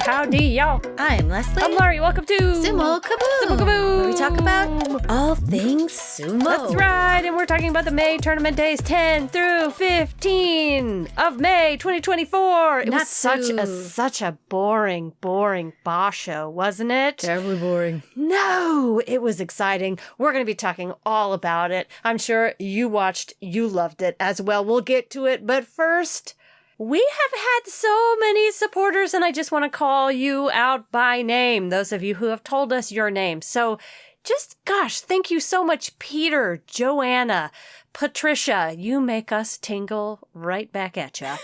Howdy, y'all. I'm Leslie. I'm Laurie. Welcome to Sumo Kaboom. Sumo Kaboom. Where we talk about all things sumo. That's right, and we're talking about the May tournament days 10 through 15 of May 2024. It was such a boring Basho, wasn't it? Terribly boring. No, it was exciting. We're going to be talking all about it. I'm sure you watched, you loved it as well. We'll get to it, but first, we have had so many supporters, and I just want to call you out by name, those of you who have told us your name. So just, gosh, thank you so much, Peter, Joanna, Patricia. You make us tingle right back at ya.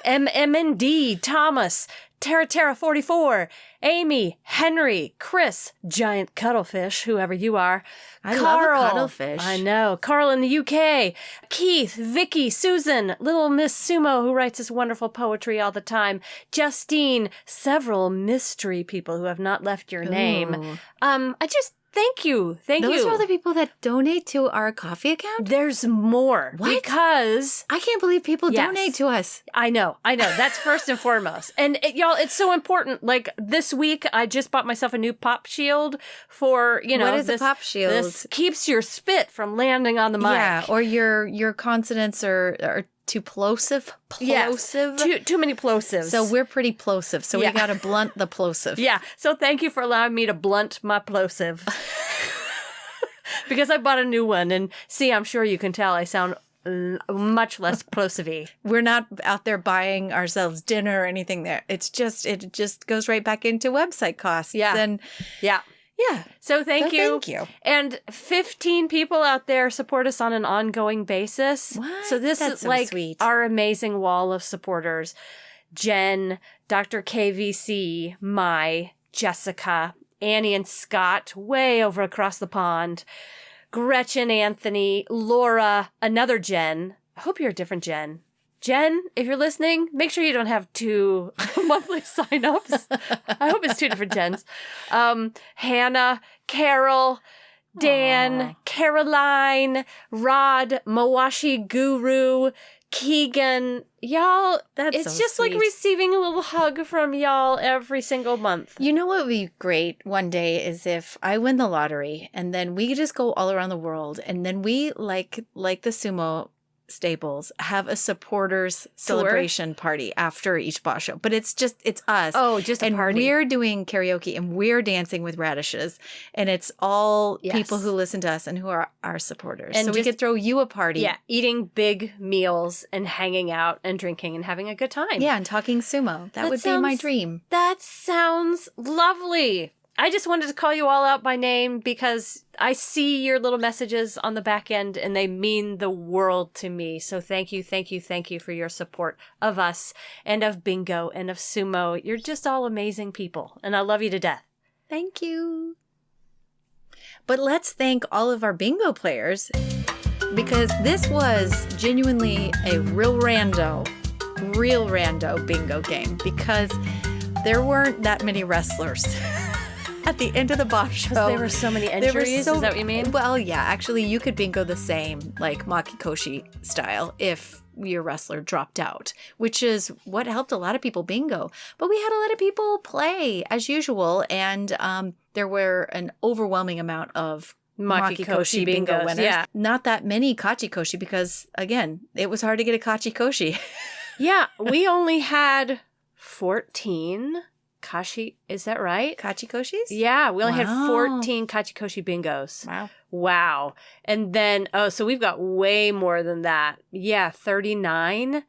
MMND, Thomas, Terra 44, Amy, Henry, Chris, Giant Cuttlefish, whoever you are. I Carl, love a cuttlefish. I know. Carl in the UK. Keith, Vicky, Susan, Little Miss Sumo, who writes this wonderful poetry all the time. Justine, several mystery people who have not left your name. Thank you. Those are the people that donate to our coffee account? There's more. What? Because I can't believe people donate to us. I know. That's first and foremost. And y'all, it's so important. Like this week, I just bought myself a new pop shield for, What is a pop shield? This keeps your spit from landing on the mic. Yeah, or your consonants are too plosive. Plosive? Yes, too many plosives. So we're pretty plosive. So we got to blunt the plosive. Yeah. So thank you for allowing me to blunt my plosive. Because I bought a new one. And see, I'm sure you can tell I sound much less plosive-y. We're not out there buying ourselves dinner or anything there. It just goes right back into website costs. Yeah. And yeah. So thank you. Thank you. And 15 people out there support us on an ongoing basis. What? So this That's is so like sweet. our amazing wall of supporters. Jen, Dr. KVC, Mai, Jessica, Annie and Scott, way over across the pond, Gretchen, Anthony, Laura, another Jen. I hope you're a different Jen. Jen, if you're listening, make sure you don't have two monthly signups. I hope it's two different Jens. Hannah, Carol, Dan, Aww. Caroline, Rod, Mawashi Guru, Keegan. Y'all, it's so just sweet. like receiving a little hug from y'all every single month. You know what would be great one day is if I win the lottery and then we just go all around the world and then we, like the sumo staples, have a supporters celebration party after each Basho. But it's us. Oh, just a party. And we're doing karaoke and we're dancing with radishes. And it's all people who listen to us and who are our supporters. And so we could throw you a party. Yeah, eating big meals and hanging out and drinking and having a good time. Yeah, and talking sumo. That would be my dream. That sounds lovely. I just wanted to call you all out by name because I see your little messages on the back end and they mean the world to me. So thank you for your support of us and of bingo and of sumo. You're just all amazing people and I love you to death. Thank you. But let's thank all of our bingo players because this was genuinely a real rando bingo game because there weren't that many wrestlers. At the end of the Basho. Because there were so many entries, is that what you mean? Well, yeah. Actually, you could bingo the same, like Makikoshi style, if your wrestler dropped out, which is what helped a lot of people bingo. But we had a lot of people play, as usual, and there were an overwhelming amount of Makikoshi bingo winners. Yeah. Not that many Kachikoshi because, again, it was hard to get a Kachikoshi. Yeah, we only had 14 is that right? Kachikoshis? Yeah, we only had 14 Kachikoshi bingos. Wow. And then, so we've got way more than that. Yeah, 39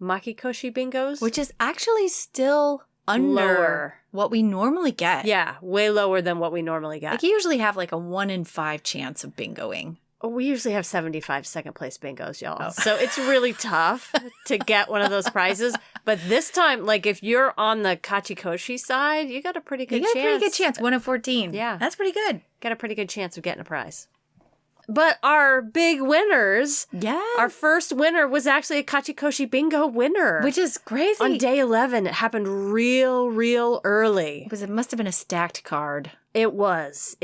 Makikoshi bingos. Which is actually still under what we normally get. Yeah, way lower than what we normally get. Like you usually have like a 1 in 5 chance of bingoing. We usually have 75 second place bingos, y'all. Oh. So it's really tough to get one of those prizes. But this time, like if you're on the Kachikoshi side, you got a pretty good chance. You got a pretty good chance. 1 in 14. Yeah. That's pretty good. Got a pretty good chance of getting a prize. But our big winners, our first winner was actually a Kachikoshi bingo winner. Which is crazy. On day 11, it happened real early. It must have been a stacked card. It was.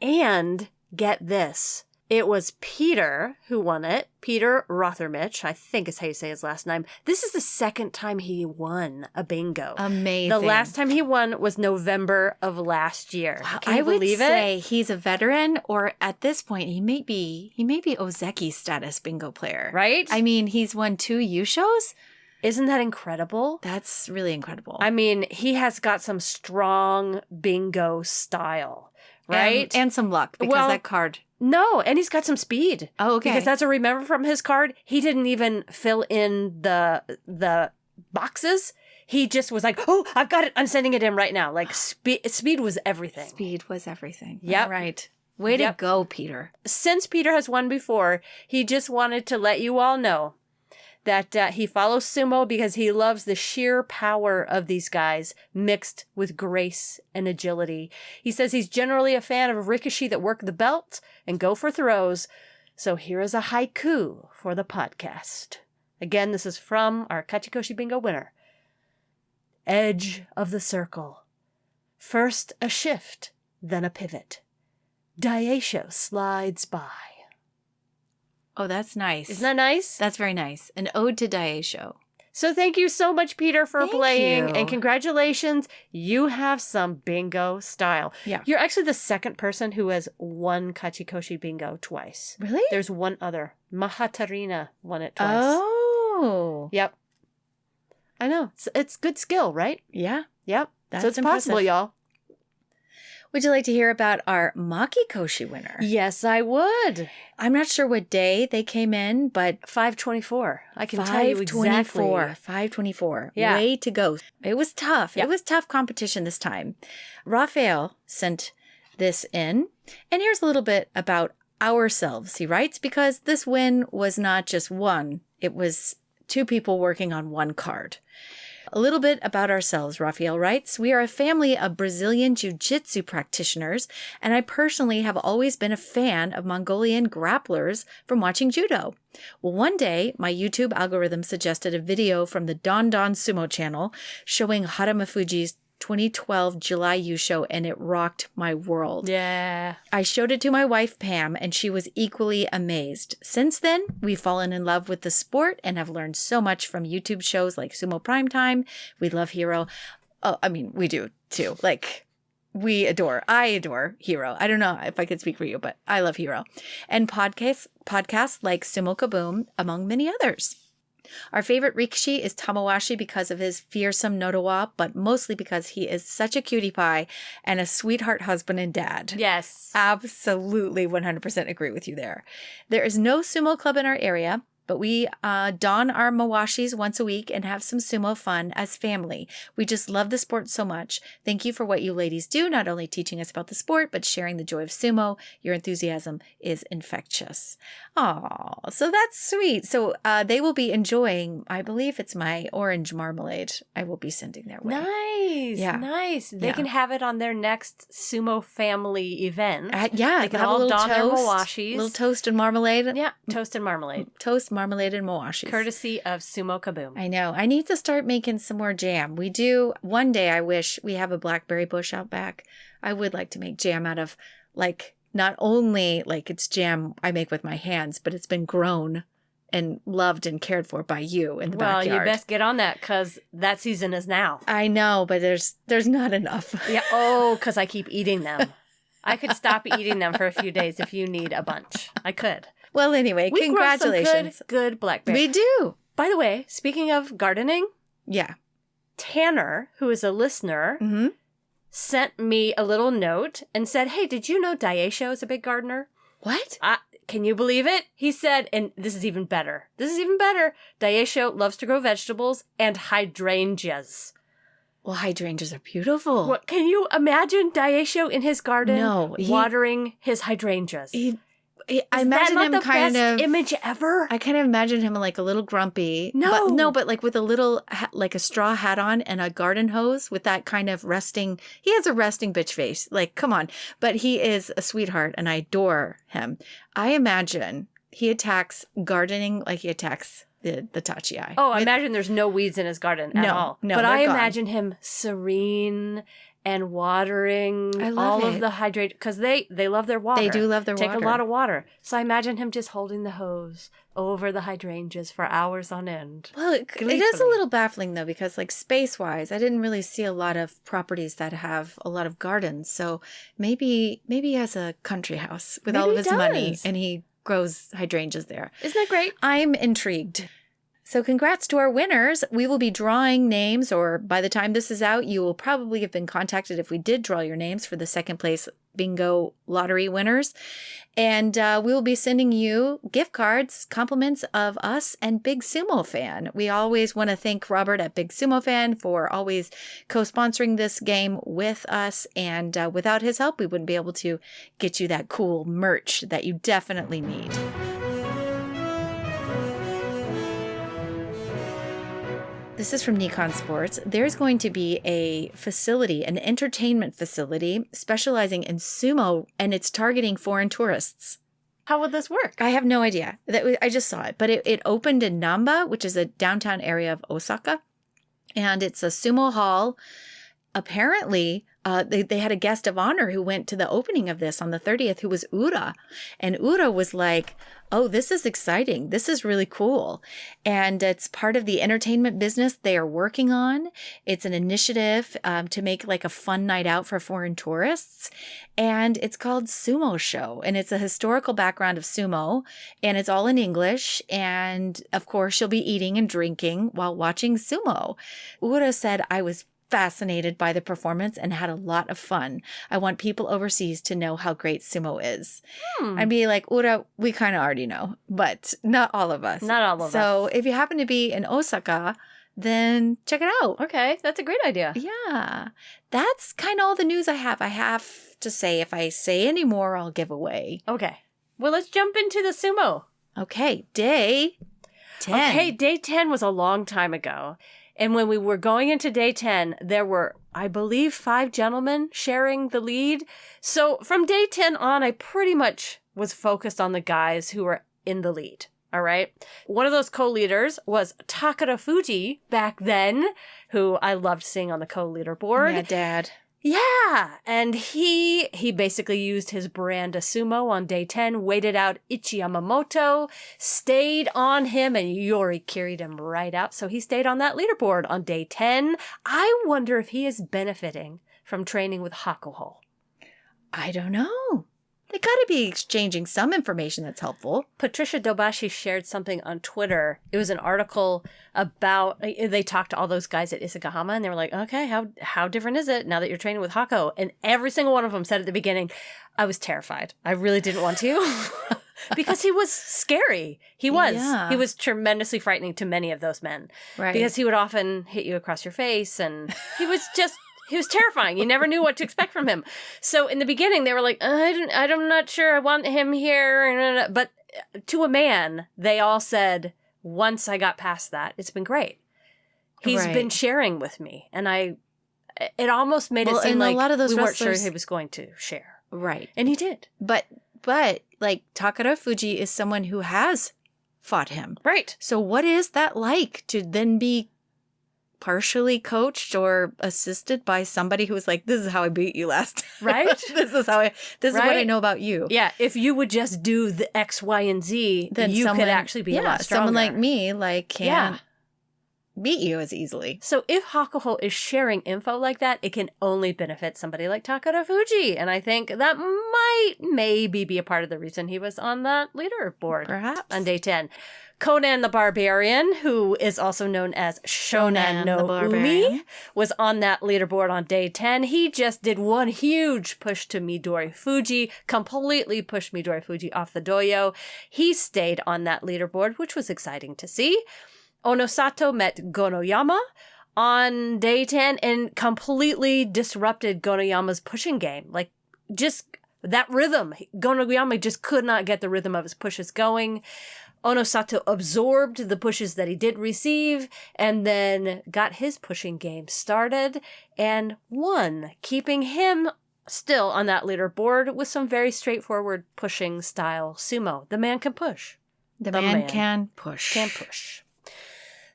And get this. It was Peter who won it. Peter Rothermich, I think is how you say his last name. This is the second time he won a bingo. Amazing. The last time he won was November of last year. Wow, Can you believe it? I would say he's a veteran, or at this point, he may be Ozeki status bingo player. Right? I mean, he's won 2 U shows. Isn't that incredible? That's really incredible. I mean, he has got some strong bingo style, right? And some luck, because that card. No, and he's got some speed. Oh, okay. Because that's what I remember from his card. He didn't even fill in the boxes. He just was like, oh, I've got it. I'm sending it in right now. Like, speed was everything. Speed was everything. Yep. All right. Way to go, Peter. Since Peter has won before, he just wanted to let you all know that he follows sumo because he loves the sheer power of these guys mixed with grace and agility. He says he's generally a fan of rikishi that work the belt and go for throws. So here is a haiku for the podcast. Again, this is from our Kachikoshi Bingo winner. Edge of the circle. First a shift, then a pivot. Daisho slides by. Oh, that's nice. Isn't that nice? That's very nice. An ode to Daisho. So thank you so much, Peter, for playing. you. And congratulations. You have some bingo style. Yeah. You're actually the second person who has won Kachikoshi Bingo twice. Really? There's one other. Mahatarina won it twice. Oh. Yep. I know. It's good skill, right? Yeah. Yep. That's so it's possible, impressive. y'all. Would you like to hear about our Makikoshi winner? Yes, I would. I'm not sure what day they came in, but 524. I can tell you exactly. 524. Yeah. Way to go. It was tough. Yeah. It was tough competition this time. Rafael sent this in, and here's a little bit about ourselves, he writes, because this win was not just one. It was 2 people working on one card. A little bit about ourselves, Rafael writes. We are a family of Brazilian jiu-jitsu practitioners, and I personally have always been a fan of Mongolian grapplers from watching judo. Well, one day, my YouTube algorithm suggested a video from the Don Don Sumo channel showing Haramafuji's 2012 July U show, and it rocked my world. Yeah. I showed it to my wife, Pam, and she was equally amazed. Since then, we've fallen in love with the sport and have learned so much from YouTube shows like Sumo Primetime. We love Hero. Oh, I mean, we do too. Like, I adore Hero. I don't know if I could speak for you, but I love Hero. And podcasts like Sumo Kaboom, among many others. Our favorite rikishi is Tamawashi because of his fearsome nodowa, but mostly because he is such a cutie pie and a sweetheart husband and dad. Yes. Absolutely 100% agree with you there. There is no sumo club in our area, but we don our mawashis once a week and have some sumo fun as family. We just love the sport so much. Thank you for what you ladies do, not only teaching us about the sport, but sharing the joy of sumo. Your enthusiasm is infectious. Oh, so that's sweet. So they will be enjoying, I believe it's my orange marmalade I will be sending their way. Nice. Yeah. Nice. They Yeah. can have it on their next sumo family event. Yeah, They can have a all little don their toast, mawashis. little toast and marmalade. Yeah. Toast and marmalade. Toast, marmalade, and mawashis. Courtesy of Sumo Kaboom. I know. I need to start making some more jam. We do. One day I wish we have a blackberry bush out back. I would like to make jam out of, like, not only like it's jam I make with my hands, but it's been grown and loved and cared for by you in the backyard. Well, you best get on that because that season is now. I know, but there's not enough. Yeah. Oh, because I keep eating them. I could stop eating them for a few days if you need a bunch. I could. Well, anyway, We grow some congratulations. good blackberry. We do. By the way, speaking of gardening, Yeah. Tanner, who is a listener, Mm-hmm. sent me a little note and said, hey, did you know Daisho is a big gardener? What? Can you believe it? He said, and this is even better. Daisho loves to grow vegetables and hydrangeas. Well, hydrangeas are beautiful. What, can you imagine Daisho in his garden No, watering his hydrangeas? I imagine him kind of image ever. I kind of imagine him like a little grumpy. No. But like with a little, like a straw hat on and a garden hose with that kind of resting. He has a resting bitch face. Like, come on. But he is a sweetheart and I adore him. I imagine he attacks gardening like he attacks the tachiai. Oh, I imagine there's no weeds in his garden at all. No, but they're I gone. imagine him serene and watering I love all it. of the hydrate because they love their water. They do love their Take water. a lot of water. So I imagine him just holding the hose over the hydrangeas for hours on end. Well, it is a Gleefully. little baffling, though, because, like, space-wise, I didn't really see a lot of properties that have a lot of gardens. So maybe he has a country house with all Maybe of he his money, does. and he grows hydrangeas there. Isn't that great? I'm intrigued. So congrats to our winners. We will be drawing names, or by the time this is out, you will probably have been contacted if we did draw your names for the second place bingo lottery winners. And we will be sending you gift cards, compliments of us and Big Sumo Fan. We always want to thank Robert at Big Sumo Fan for always co-sponsoring this game with us. And without his help, we wouldn't be able to get you that cool merch that you definitely need. This is from Nikon Sports. There's going to be a facility, an entertainment facility specializing in sumo, and it's targeting foreign tourists. How would this work? I have no idea. I just saw it, but it opened in Namba, which is a downtown area of Osaka, and it's a sumo hall. Apparently, they had a guest of honor who went to the opening of this on the 30th, who was Ura. And Ura was like, oh, this is exciting. This is really cool. And it's part of the entertainment business they are working on. It's an initiative to make like a fun night out for foreign tourists. And it's called Sumo Show. And it's a historical background of sumo. And it's all in English. And of course, you'll be eating and drinking while watching sumo. Ura said, I was fascinated by the performance and had a lot of fun. I want people overseas to know how great sumo is. I'd be like, Ura, we kind of already know, but not all of us. Not all of us. So if you happen to be in Osaka, then check it out. Okay, that's a great idea. Yeah, that's kind of all the news I have. I have to say, if I say any more, I'll give away. Okay. Well, let's jump into the sumo. Okay, day 10. Okay, day 10 was a long time ago. And when we were going into day 10, there were, I believe, 5 gentlemen sharing the lead. So from day 10 on, I pretty much was focused on the guys who were in the lead. All right. One of those co-leaders was Takara Fuji back then, who I loved seeing on the co-leaderboard. Yeah, Dad. Yeah, and he basically used his brand of sumo on day 10, waited out Ichi Yamamoto, stayed on him, and Yori carried him right out. So he stayed on that leaderboard on day 10. I wonder if he is benefiting from training with Hakuho. I don't know. They got to be exchanging some information that's helpful. Patricia Dobashi shared something on Twitter. It was an article about, they talked to all those guys at Isagahama, and they were like, okay, how different is it now that you're training with Hako? And every single one of them said at the beginning, I was terrified. I really didn't want to. Because he was scary. He was. Yeah. He was tremendously frightening to many of those men. Right. Because he would often hit you across your face, and he was terrifying. You never knew what to expect from him. So in the beginning, they were like, I'm not sure I want him here. But to a man, they all said, once I got past that, it's been great. He's been sharing with me. And it almost made it seem like a lot of those we weren't sure he was going to share. Right. And he did. But like Takara Fuji is someone who has fought him. Right. So what is that like to then be partially coached or assisted by somebody who was like, this is how I beat you last time. Right? this is what I know about you. Yeah. If you would just do the X, Y, and Z, then you could actually be a lot stronger. Someone like me, can't beat you as easily. So if Hakuho is sharing info like that, it can only benefit somebody like Takara Fuji. And I think that might maybe be a part of the reason he was on that leaderboard. Perhaps. On day 10. Conan the Barbarian, who is also known as Shonan no Umi, was on that leaderboard on day 10. He just did one huge push to Midori Fuji, completely pushed Midori Fuji off the doyo. He stayed on that leaderboard, which was exciting to see. Onosato met Gonoyama on day 10 and completely disrupted Gonoyama's pushing game. Like, just that rhythm. Gonoyama just could not get the rhythm of his pushes going. Onosato absorbed the pushes that he did receive and then got his pushing game started and won, keeping him still on that leaderboard with some very straightforward pushing style sumo. The man can push. The man can push. Can push.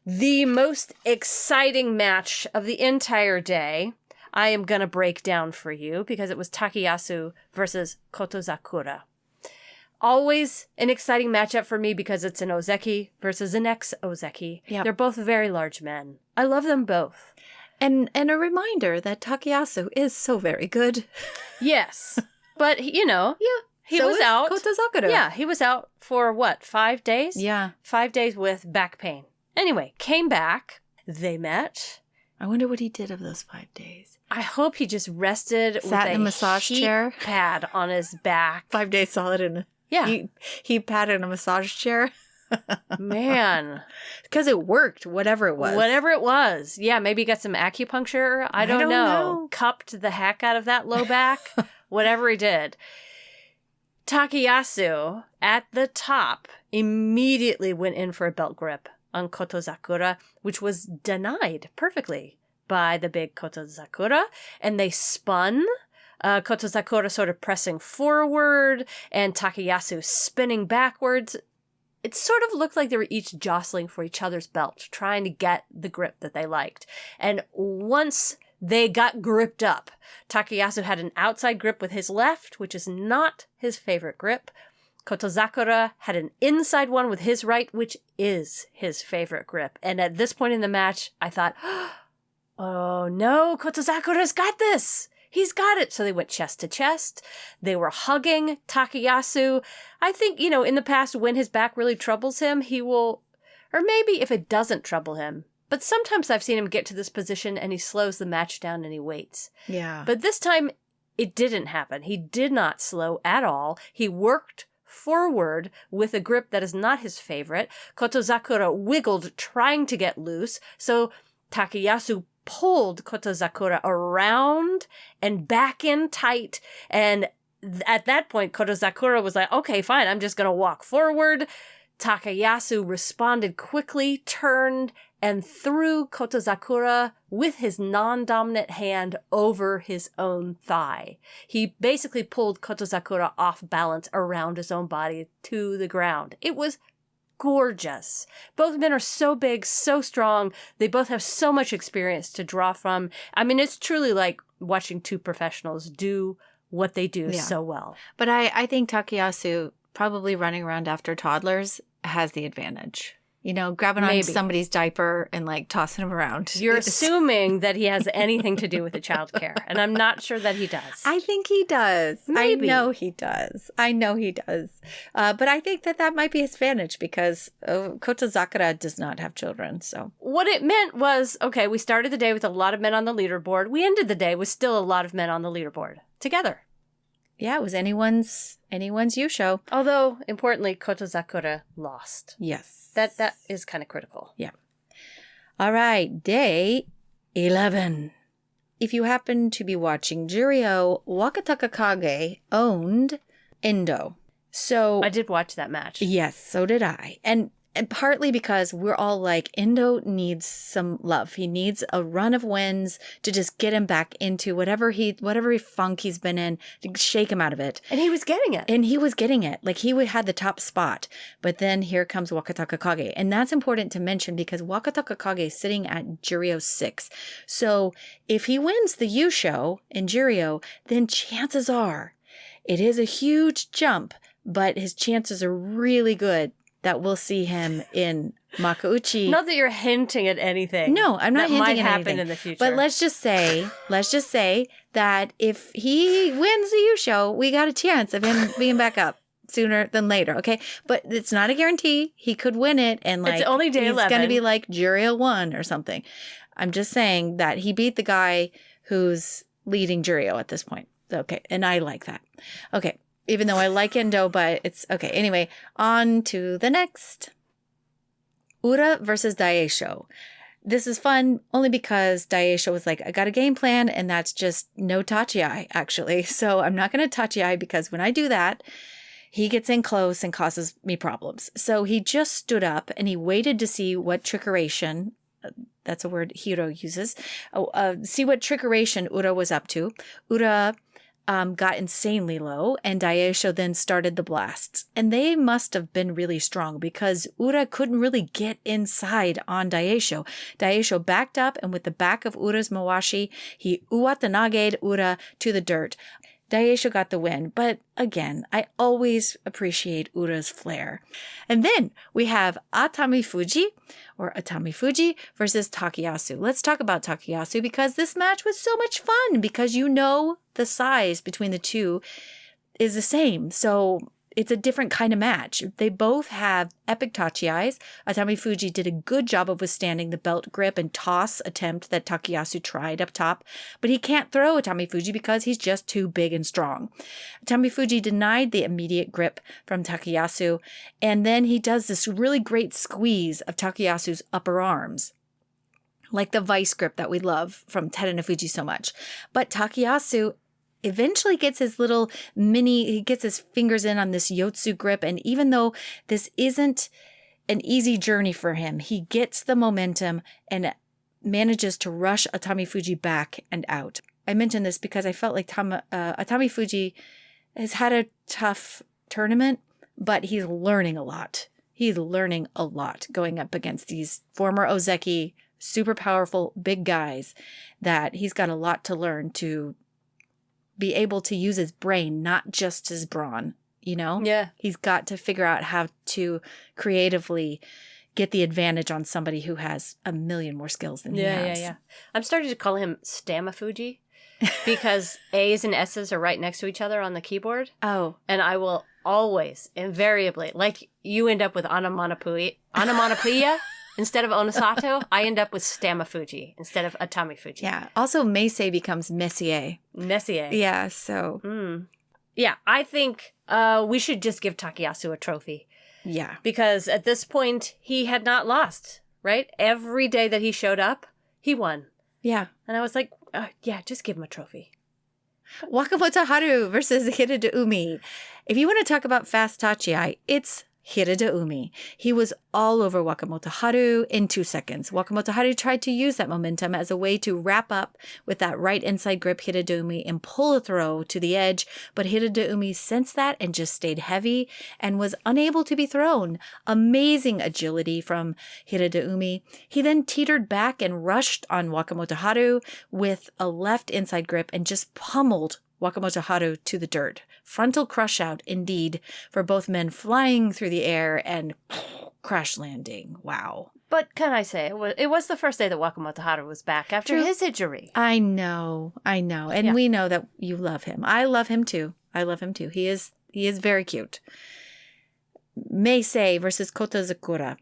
The most exciting match of the entire day, I am going to break down for you because it was Takayasu versus Kotozakura. Always an exciting matchup for me because it's an Ozeki versus an ex-Ozeki. Yep. They're both very large men. I love them both. And a reminder that Takayasu is so very good. Yes. But, you know, he so was is out. Kotozakura. Yeah, he was out for what, 5 days? Yeah. 5 days with back pain. Anyway, came back. They met. I wonder what he did of those 5 days. I hope he just rested Sat with in a massage heat chair. pad on his back. 5 days solid in Yeah. he patted in a massage chair. Man. Because it worked, whatever it was. Whatever it was. Yeah, maybe he got some acupuncture. I don't know. Cupped the heck out of that low back. Whatever he did. Takayasu, at the top, immediately went in for a belt grip on Kotozakura, which was denied perfectly by the big Kotozakura. And they spun. Kotozakura sort of pressing forward and Takayasu spinning backwards. It sort of looked like they were each jostling for each other's belt, trying to get the grip that they liked. And once they got gripped up, Takayasu had an outside grip with his left, which is not his favorite grip. Kotozakura had an inside one with his right, which is his favorite grip. And at this point in the match, I thought, oh no, Kotozakura's got this. He's got it. So they went chest to chest. They were hugging Takayasu. I think, you know, in the past, when his back really troubles him, he will, or maybe if it doesn't trouble him, but sometimes I've seen him get to this position and he slows the match down and he waits. Yeah. But this time it didn't happen. He did not slow at all. He worked forward with a grip that is not his favorite. Kotozakura wiggled trying to get loose. So Takayasu pulled Kotozakura around and back in tight. And at that point, Kotozakura was like, okay, fine, I'm just going to walk forward. Takayasu responded quickly, turned, and threw Kotozakura with his non-dominant hand over his own thigh. He basically pulled Kotozakura off balance around his own body to the ground. It was gorgeous. Both men are so big, so strong. They both have so much experience to draw from. I mean, it's truly like watching two professionals do what they do so well. But I think Takayasu, probably running around after toddlers, has the advantage. You know, grabbing on somebody's diaper and like tossing him around. You're assuming that he has anything to do with the child care, and I'm not sure that he does. I think he does. Maybe. I know he does. But I think that might be his advantage because Kotozakura does not have children. So what it meant was, okay, we started the day with a lot of men on the leaderboard. We ended the day with still a lot of men on the leaderboard together. Yeah, it was anyone's you show. Although, importantly, Kotozakura lost. Yes. That is kind of critical. Yeah. All right, day 11. If you happen to be watching Juryo, Wakataka Kage owned Endo. So I did watch that match. Yes, so did I. And partly because we're all like, Endo needs some love. He needs a run of wins to just get him back into whatever funk he's been in, to shake him out of it. And he was getting it. Like he had the top spot. But then here comes Wakataka Kage. And that's important to mention because Wakataka Kage is sitting at Juryo 6. So if he wins the Yusho in Juryo, then chances are it is a huge jump, but his chances are really good that we'll see him in Makuuchi. Not that you're hinting at anything. No, I'm not hinting at anything. That might happen in the future. But let's just say that if he wins the Yusho, we got a chance of him being back up sooner than later, okay? But it's not a guarantee. He could win it and like it's only day 11. He's going to be like Juryo 1 or something. I'm just saying that he beat the guy who's leading Juryo at this point. Okay, and I like that. Okay. Even though I like Endo, but it's okay. Anyway, on to the next. Ura versus Daisho. This is fun only because Daisho was like, I got a game plan, and that's just no Tachi-ai, actually. So I'm not going to Tachi-ai because when I do that, he gets in close and causes me problems. So he just stood up and he waited to see what trickeration, that's a word Hiro uses, see what trickeration Ura was up to. Ura got insanely low, and Daisho then started the blasts. And they must have been really strong because Ura couldn't really get inside on Daisho. Daisho backed up, and with the back of Ura's mawashi, he uwatanaged Ura to the dirt. Daisho got the win, but again, I always appreciate Ura's flair. And then we have Atami Fuji versus Takayasu. Let's talk about Takayasu because this match was so much fun because the size between the two is the same. So it's a different kind of match. They both have epic tachiais. Atami Fuji did a good job of withstanding the belt grip and toss attempt that Takayasu tried up top, but he can't throw Atami Fuji because he's just too big and strong. Atami Fuji denied the immediate grip from Takayasu, and then he does this really great squeeze of Takayasu's upper arms, like the vice grip that we love from Terunofuji so much. But Takayasu eventually gets his he gets his fingers in on this Yotsu grip. And even though this isn't an easy journey for him, he gets the momentum and manages to rush Atami Fuji back and out. I mention this because I felt like Atami Fuji has had a tough tournament, but he's learning a lot. He's learning a lot going up against these former Ozeki, super powerful, big guys that he's got a lot to learn to be able to use his brain, not just his brawn, Yeah. He's got to figure out how to creatively get the advantage on somebody who has a million more skills than he has. Yeah. I'm starting to call him Stama Fuji because A's and S's are right next to each other on the keyboard. Oh. And I will always, invariably, like you end up with onomatopoeia. Instead of Onosato, I end up with Stama Fuji instead of Atami Fuji. Yeah. Also, Meisei becomes Messier. Yeah, so. Yeah, I think we should just give Takayasu a trophy. Yeah. Because at this point, he had not lost, right? Every day that he showed up, he won. Yeah. And I was like, yeah, just give him a trophy. Wakamoto Haru versus Hirada Umi. If you want to talk about fast tachi, it's Hirada Umi. He was all over Wakamoto Haru in 2 seconds. Wakamoto Haru tried to use that momentum as a way to wrap up with that right inside grip Hirada Umi and pull a throw to the edge, but Hirada Umi sensed that and just stayed heavy and was unable to be thrown. Amazing agility from Hirada Umi. He then teetered back and rushed on Wakamoto Haru with a left inside grip and just pummeled Wakamoto Haru to the dirt. Frontal crush out, indeed, for both men flying through the air and crash landing. Wow. But can I say, it was the first day that Wakamoto Haru was back after his injury. I know. And we know that you love him. I love him too. He is very cute. Meisei versus Kotozakura.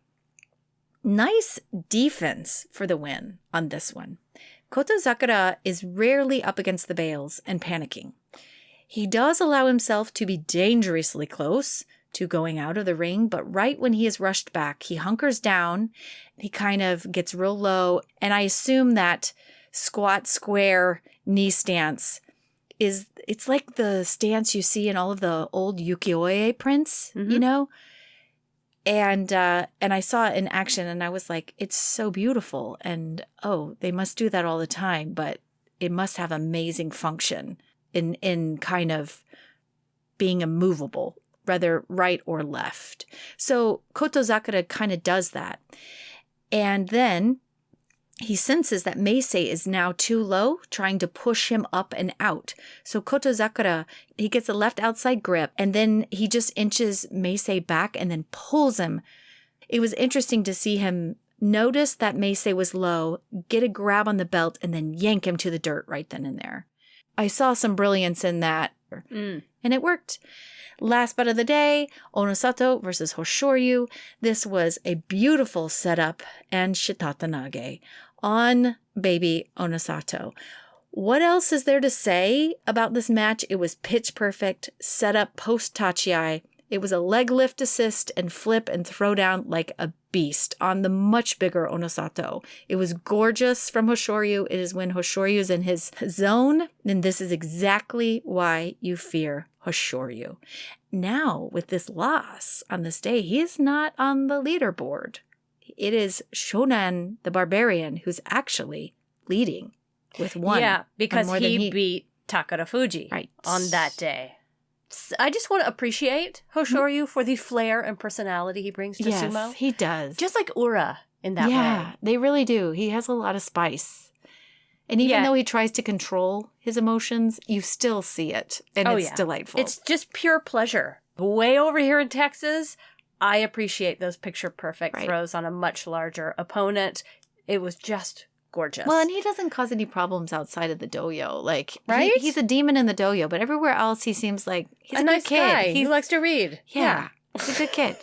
Nice defense for the win on this one. Kotozakura is rarely up against the bales and panicking. He does allow himself to be dangerously close to going out of the ring, but right when he is rushed back, he hunkers down, he kind of gets real low, and I assume that squat square knee stance it's like the stance you see in all of the old ukiyo-e prints, And I saw it in action and I was like, it's so beautiful. And, they must do that all the time, but it must have amazing function in kind of being immovable, whether right or left. So Kotozakura kind of does that. And then he senses that Meisei is now too low, trying to push him up and out. So Kotozakura, he gets a left outside grip, and then he just inches Meisei back and then pulls him. It was interesting to see him notice that Meisei was low, get a grab on the belt, and then yank him to the dirt right then and there. I saw some brilliance in that, and it worked. Last bet of the day, Onosato versus Hoshoryu. This was a beautiful setup and shitatanage on baby Onosato. What else is there to say about this match? It was pitch perfect, setup post tachi. It was a leg lift assist and flip and throw down like a beast on the much bigger Onosato. It was gorgeous from Hoshoryu. It is when Hoshoryu is in his zone, and this is exactly why you fear Hoshoryu. Now, with this loss on this day, he is not on the leaderboard. It is Shonan the Barbarian who's actually leading with one. Yeah, because he beat Takara Fuji Right. on that day. I just want to appreciate Hoshoryu for the flair and personality he brings to Yes, sumo. he does. Just like Ura in that yeah, way. they really do. He has a lot of spice. And even though he tries to control his emotions, you still see it. And it's delightful. It's just pure pleasure. Way over here in Texas, I appreciate those picture-perfect throws on a much larger opponent. It was just gorgeous. Well, and he doesn't cause any problems outside of the dojo. Like, right? He's a demon in the dojo, but everywhere else he seems like he's a nice good kid. Guy. He likes to read. Yeah. He's a good kid.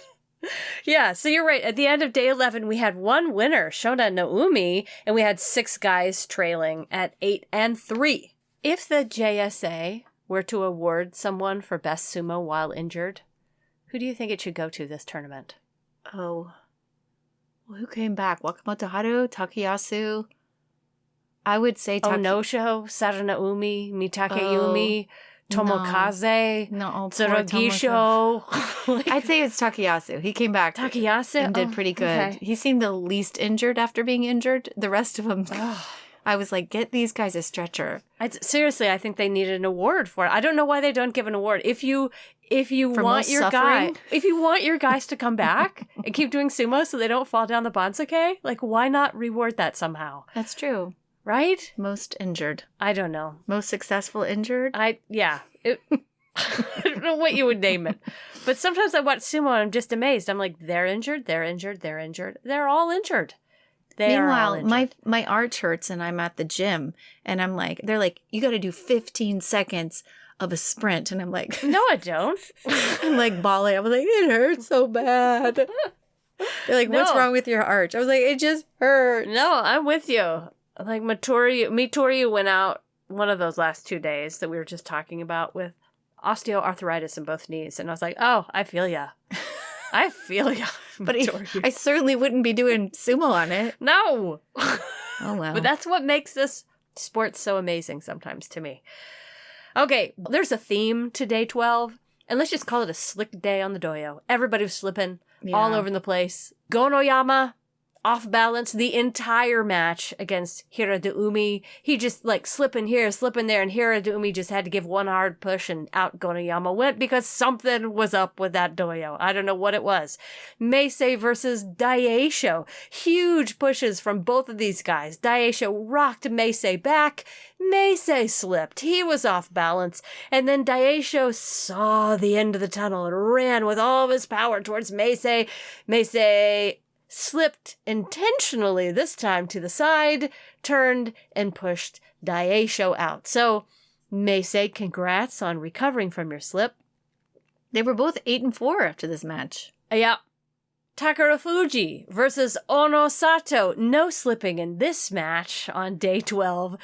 Yeah, so you're right. At the end of day 11, we had one winner, Shona Naomi, and we had 6 guys trailing at 8 and 3. If the JSA were to award someone for best sumo while injured, who do you think it should go to this tournament? Oh. Well, who came back? Wakamoto Haru, Takayasu. I would say Onosho, Saranaumi, Mitakeyumi, Tomokaze, Tsurugisho. I'd say it's Takayasu. He came back Takayasu? and did pretty good. Okay. He seemed the least injured after being injured. The rest of them, I was like, get these guys a stretcher. Seriously, I think they need an award for it. I don't know why they don't give an award. If you want your guys to come back and keep doing sumo so they don't fall down the bansuke, like why not reward that somehow? That's true. Right? Most injured. I don't know. Most successful injured? I don't know what you would name it. But sometimes I watch sumo and I'm just amazed. I'm like, they're injured, they're injured, they're injured. They're all injured. Meanwhile, my arch hurts and I'm at the gym and I'm like, they're like, you got to do 15 seconds of a sprint. And I'm like, no, I don't. I'm like bawling. I was like, it hurts so bad. They're like, what's wrong with your arch? I was like, it just hurts. No, I'm with you. Like Mitoriu went out one of those last 2 days that we were just talking about with osteoarthritis in both knees. And I was like, oh, I feel ya. I feel ya. But I certainly wouldn't be doing sumo on it. No. Oh, well. But that's what makes this sport so amazing sometimes to me. Okay, there's a theme to day 12. And let's just call it a slick day on the dojo. Everybody was slipping all over the place. Gonoyama, off balance the entire match against Hiradeumi. He just like slipping here, slipping there, and Hiradeumi just had to give one hard push and out Gonoyama went because something was up with that dojo. I don't know what it was. Meisei versus Daisho. Huge pushes from both of these guys. Daisho rocked Meisei back. Meisei slipped. He was off balance. And then Daisho saw the end of the tunnel and ran with all of his power towards Meisei. Meisei slipped intentionally this time to the side, turned, and pushed Daisho out. So, Meisei, congrats on recovering from your slip. They were both 8 and 4 after this match. Yeah. Takara Fuji versus Ono Sato. No slipping in this match on day 12.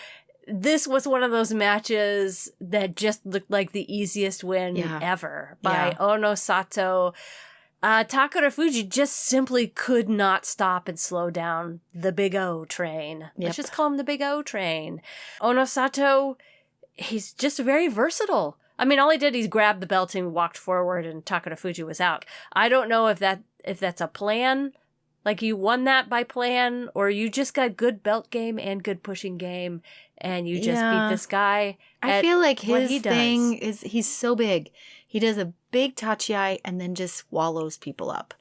This was one of those matches that just looked like the easiest win ever by Ono Sato. Takara Fuji just simply could not stop and slow down the Big O train. Let's just call him the Big O train. Ono Sato, he's just very versatile. I mean, all he did, he grabbed the belt and walked forward and Takara Fuji was out. I don't know if that's a plan, like you won that by plan, or you just got good belt game and good pushing game and you just beat this guy. I feel like his thing is he's so big. He does a big tachiai and then just swallows people up.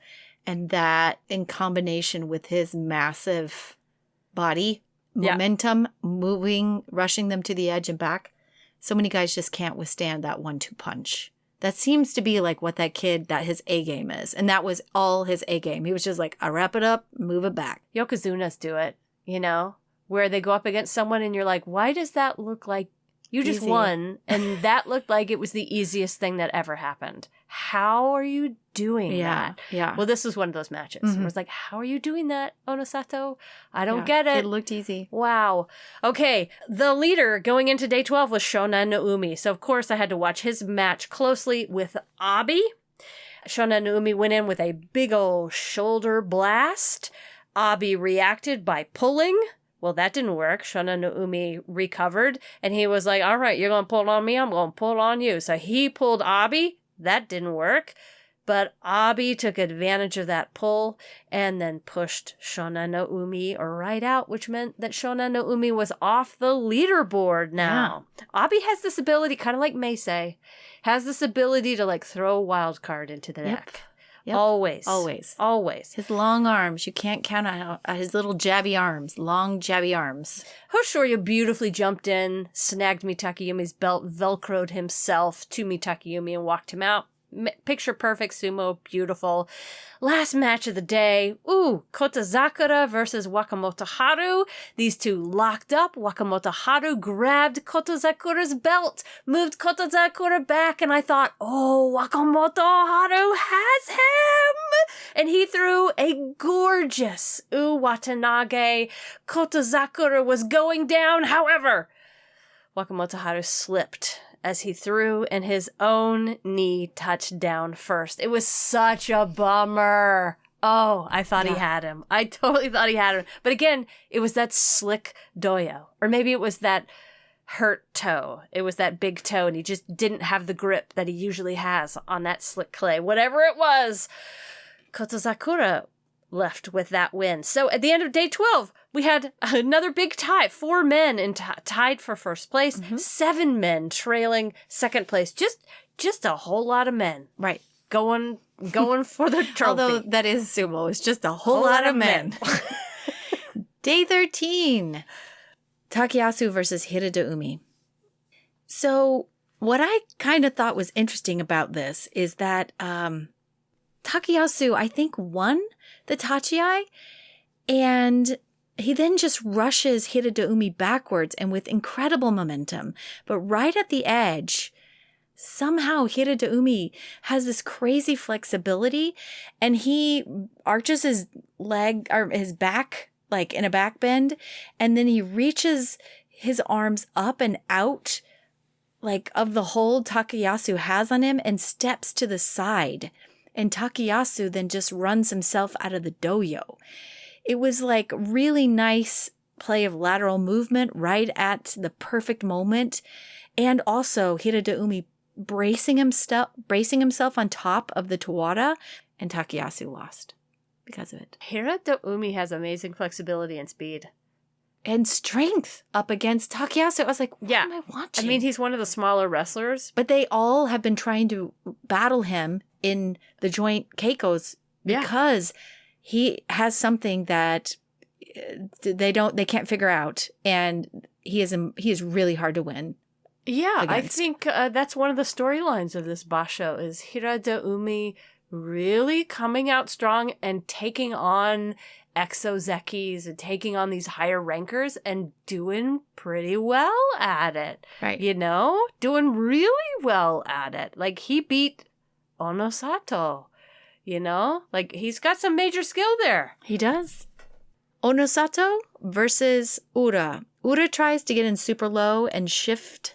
And that in combination with his massive body, momentum, moving, rushing them to the edge and back. So many guys just can't withstand that 1-2 punch. That seems to be like what that kid, that his A game is. And that was all his A game. He was just like, I wrap it up, move it back. Yokozunas do it, you know, where they go up against someone and you're like, why does that look like you just won? And that looked like it was the easiest thing that ever happened. How are you doing that? Yeah. Well, this was one of those matches. Where it's like, how are you doing that, Ono Sato? I don't get it. It looked easy. Wow. Okay. The leader going into day 12 was Shona Naomi. So, of course, I had to watch his match closely with Abi. Shona Naomi went in with a big old shoulder blast. Abi reacted by pulling. Well, that didn't work. Shona Naomi recovered, and he was like, all right, you're going to pull on me, I'm going to pull on you. So he pulled Abi. That didn't work. But Abi took advantage of that pull and then pushed Shona no Umi right out, which meant that Shona no Umi was off the leaderboard now. Yeah. Abi has this ability, kind of like Meisei, has this ability to like throw a wild card into the deck. Yep. Always. His long arms. You can't count on his little jabby arms. Long jabby arms. Hoshoryu beautifully jumped in, snagged Mitakayumi's belt, velcroed himself to Mitakayumi and walked him out. Picture perfect sumo, beautiful. Last match of the day. Kotozakura versus Wakamoto Haru. These two locked up. Wakamoto Haru grabbed Kotozakura's belt, moved Kotozakura back, and I thought, Wakamoto Haru has him! And he threw a gorgeous Watanage. Kotozakura was going down, however, Wakamoto Haru slipped as he threw and his own knee touched down first. It was such a bummer. I thought he had him. I totally thought he had him. But again, it was that slick doyo. Or maybe it was that hurt toe. It was that big toe and he just didn't have the grip that he usually has on that slick clay. Whatever it was, Kotozakura left with that win. So at the end of day 12, we had another big tie. 4 men tied for first place. 7 men trailing second place. Just a whole lot of men. Right. Going for the trophy. Although that is sumo. It's just a whole lot of men. Day 13. Takayasu versus Hirada Umi. So what I kind of thought was interesting about this is that Takayasu, I think, won the tachiai, and he then just rushes Hirada Umi backwards and with incredible momentum. But right at the edge, somehow Hirada Umi has this crazy flexibility, and he arches his leg or his back like in a back bend, and then he reaches his arms up and out like of the hold Takayasu has on him and steps to the side. And Takayasu then just runs himself out of the doyo. It was like really nice play of lateral movement right at the perfect moment. And also Hirada Umi bracing himself on top of the Tawada, and Takayasu lost because of it. Hirada Umi has amazing flexibility and speed. And strength up against Takayasu. I was like, what am I watching? I mean, he's one of the smaller wrestlers. But they all have been trying to battle him in the joint Keikos because he has something that they can't figure out, and he is really hard to win. Yeah, against. I think that's one of the storylines of this Basho is Hirada Umi really coming out strong and taking on exozekis and taking on these higher rankers and doing pretty well at it. Right. You know? Doing really well at it. Like, he beat Onosato, you know? Like, he's got some major skill there. He does. Onosato versus Ura. Ura tries to get in super low and shift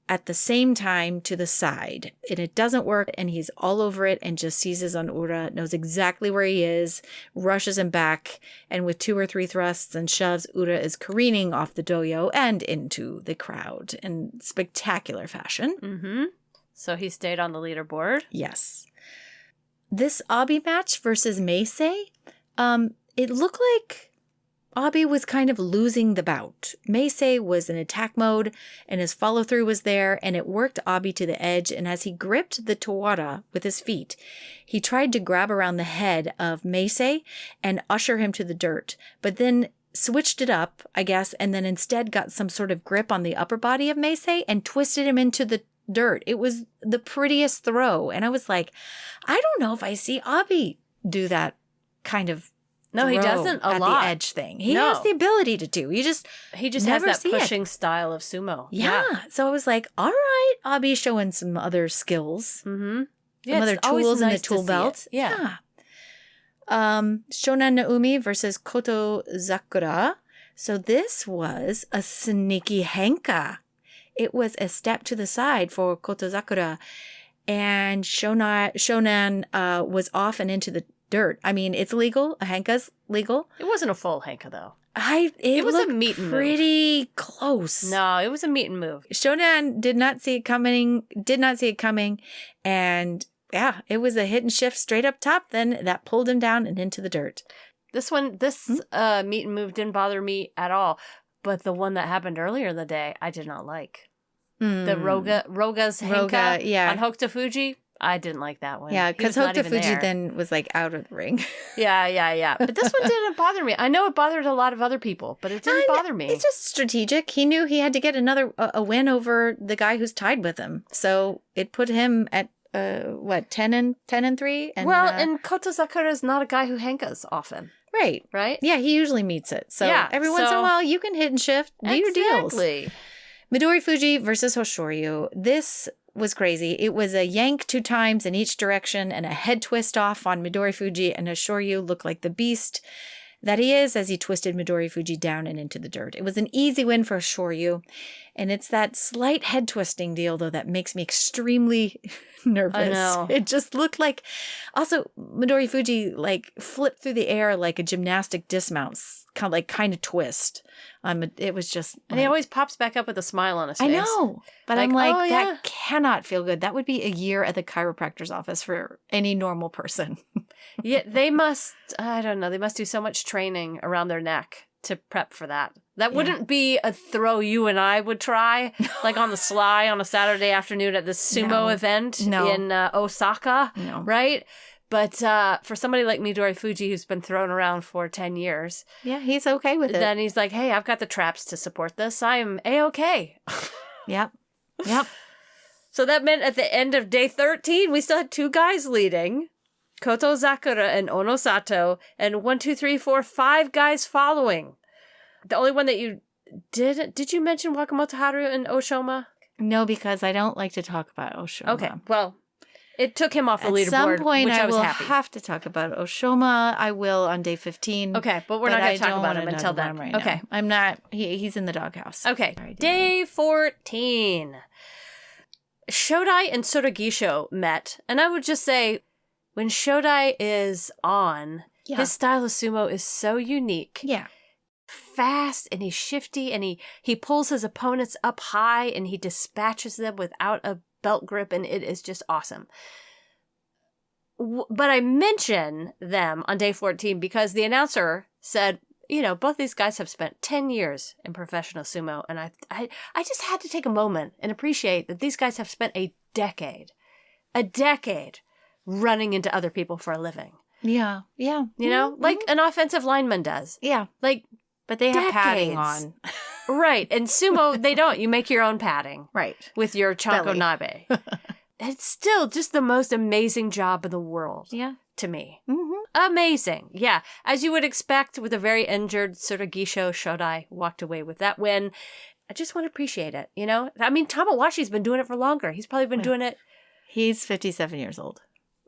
at the same time to the side. And it doesn't work, and he's all over it and just seizes on Ura, knows exactly where he is, rushes him back, and with 2 or 3 thrusts and shoves, Ura is careening off the doyo and into the crowd in spectacular fashion. Mm-hmm. So he stayed on the leaderboard? Yes. This Abi match versus Meisei, it looked like Abi was kind of losing the bout. Meisei was in attack mode, and his follow-through was there, and it worked Abi to the edge, and as he gripped the Tawada with his feet, he tried to grab around the head of Meisei and usher him to the dirt, but then switched it up, I guess, and then instead got some sort of grip on the upper body of Meisei and twisted him into the dirt. It was the prettiest throw, and I was like, I don't know if I see Abi do that kind of No, he doesn't a lot. The edge thing. He has the ability to do. He just has that pushing style of sumo. Yeah. So I was like, all right, Abi showing some other skills. Mm-hmm. Some other tools in the tool belt. Yeah. Shonan no Umi versus Kotozakura. So this was a sneaky henka. It was a step to the side for Kotozakura. And Shonan was off and into the dirt. I mean, it's legal. A henka's legal. It wasn't a full henka, though. It was a meet and move. Pretty close. No, it was a meet and move. Shonan did not see it coming, and yeah, it was a hit and shift straight up top. Then that pulled him down and into the dirt. This meet and move didn't bother me at all. But the one that happened earlier in the day, I did not like. The Roga's Henka on Hokuto Fuji, I didn't like that one. Yeah, because Hokuto Fuji then was like out of the ring. Yeah. But this one didn't bother me. I know it bothered a lot of other people, but it didn't bother me. It's just strategic. He knew he had to get a win over the guy who's tied with him. So it put him at 10 and 3. And Koto Sakura is not a guy who henkas often. Right. Yeah, he usually meets it. So every once in a while, you can hit and shift, do your deals. Exactly. Midori Fuji versus Hoshoryu. This was crazy. It was a yank 2 times in each direction and a head twist off on Midori Fuji, and Hoshoryu looked like the beast that he is as he twisted Midori Fuji down and into the dirt. It was an easy win for Hoshoryu, and it's that slight head twisting deal, though, that makes me extremely nervous. I know. It just looked like... Also, Midori Fuji, flipped through the air like a gymnastic dismount, kind of twist. It was just... And he always pops back up with a smile on his face. I know, but I'm that cannot feel good. That would be a year at the chiropractor's office for any normal person. Yeah, they must, I don't know, they must do so much training around their neck to prep for that. That wouldn't be a throw you and I would try, like on the sly on a Saturday afternoon at the sumo event in Osaka, right? But for somebody like Midori Fuji, who's been thrown around for 10 years. Yeah, he's okay with it. Then he's like, hey, I've got the traps to support this. I am A-okay. Yep. So that meant at the end of day 13, we still had 2 guys leading. Koto Sakura and Ono Sato, and 5 guys following. The only one that you did you mention Wakamoto Haru and Oshoma? No, because I don't like to talk about Oshoma. Okay, well, it took him off the leaderboard, at some point, which I was will happy. have to talk about Oshoma. I will on day 15. Okay, but we're not going to talk about him until then. Right okay. Now. I'm not. He's in the doghouse. Okay, day 14. Shodai and Sotogisho met, and I would just say, when Shodai is on, his style of sumo is so unique. Yeah. Fast, and he's shifty, and he pulls his opponents up high, and he dispatches them without a belt grip, and it is just awesome. But I mention them on day 14 because the announcer said, both these guys have spent 10 years in professional sumo, and I just had to take a moment and appreciate that these guys have spent a decade running into other people for a living. Yeah. Like an offensive lineman does. Yeah. But they have padding on. Right. And sumo, they don't. You make your own padding. Right. With your chanko nabe. It's still just the most amazing job in the world. Yeah. To me. Mm-hmm. Amazing. Yeah. As you would expect, with a very injured Sotogisho, Shodai walked away with that win. I just want to appreciate it, I mean, Tamawashi's been doing it for longer. He's probably been doing it. He's 57 years old.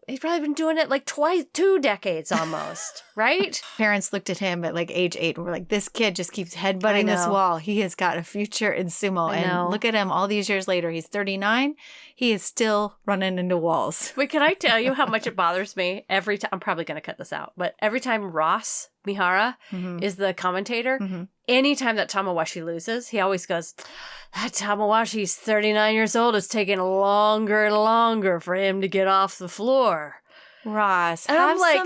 He's probably been doing it 2 decades almost, right? Parents looked at him at age 8 and were like, this kid just keeps headbutting this wall. He has got a future in sumo. And look at him all these years later. He's 39. He is still running into walls. Wait, can I tell you how much it bothers me every time? I'm probably going to cut this out. But every time Ross Mihara is the commentator, anytime that Tamawashi loses, he always goes, that Tamawashi's 39 years old. It's taking longer and longer for him to get off the floor. Ross, and I'm like,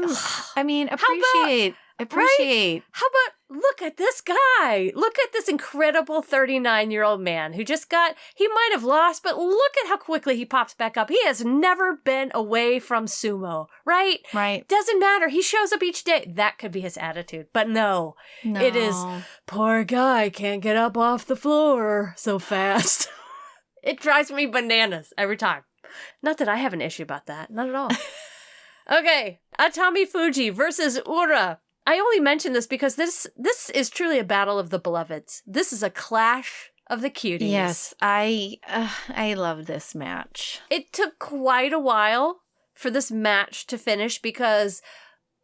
appreciate. Right? How about, look at this guy. Look at this incredible 39-year-old man who he might have lost, but look at how quickly he pops back up. He has never been away from sumo, right? Right. Doesn't matter. He shows up each day. That could be his attitude. But no. It is, poor guy can't get up off the floor so fast. It drives me bananas every time. Not that I have an issue about that. Not at all. Okay. Atami Fuji versus Ura. I only mention this because this is truly a battle of the beloveds. This is a clash of the cuties. Yes, I love this match. It took quite a while for this match to finish because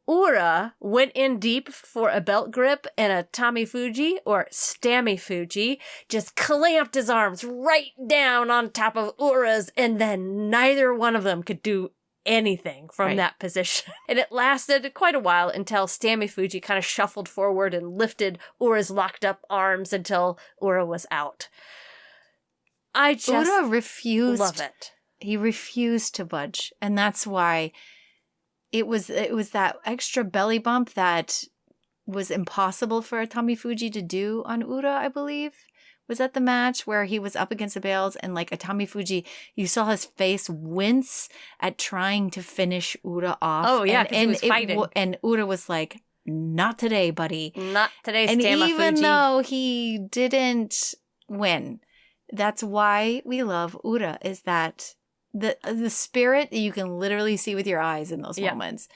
Ura went in deep for a belt grip, and Atami Fuji, or Stammy Fuji, just clamped his arms right down on top of Ura's, and then neither one of them could do anything from that position. And it lasted quite a while until Stammy Fuji kind of shuffled forward and lifted Ura's locked up arms until Ura was out. I just Ura refused love it. He refused to budge. And that's why it was that extra belly bump that was impossible for Atamifuji to do on Ura, I believe. Was that the match where he was up against the bales and like Atamifuji, you saw his face wince at trying to finish Ura off. Oh, yeah, because he was fighting. And Ura was like, not today, buddy. Not today, And Tamafuji. even though he didn't win, that's why we love Ura, is that the spirit that you can literally see with your eyes in those moments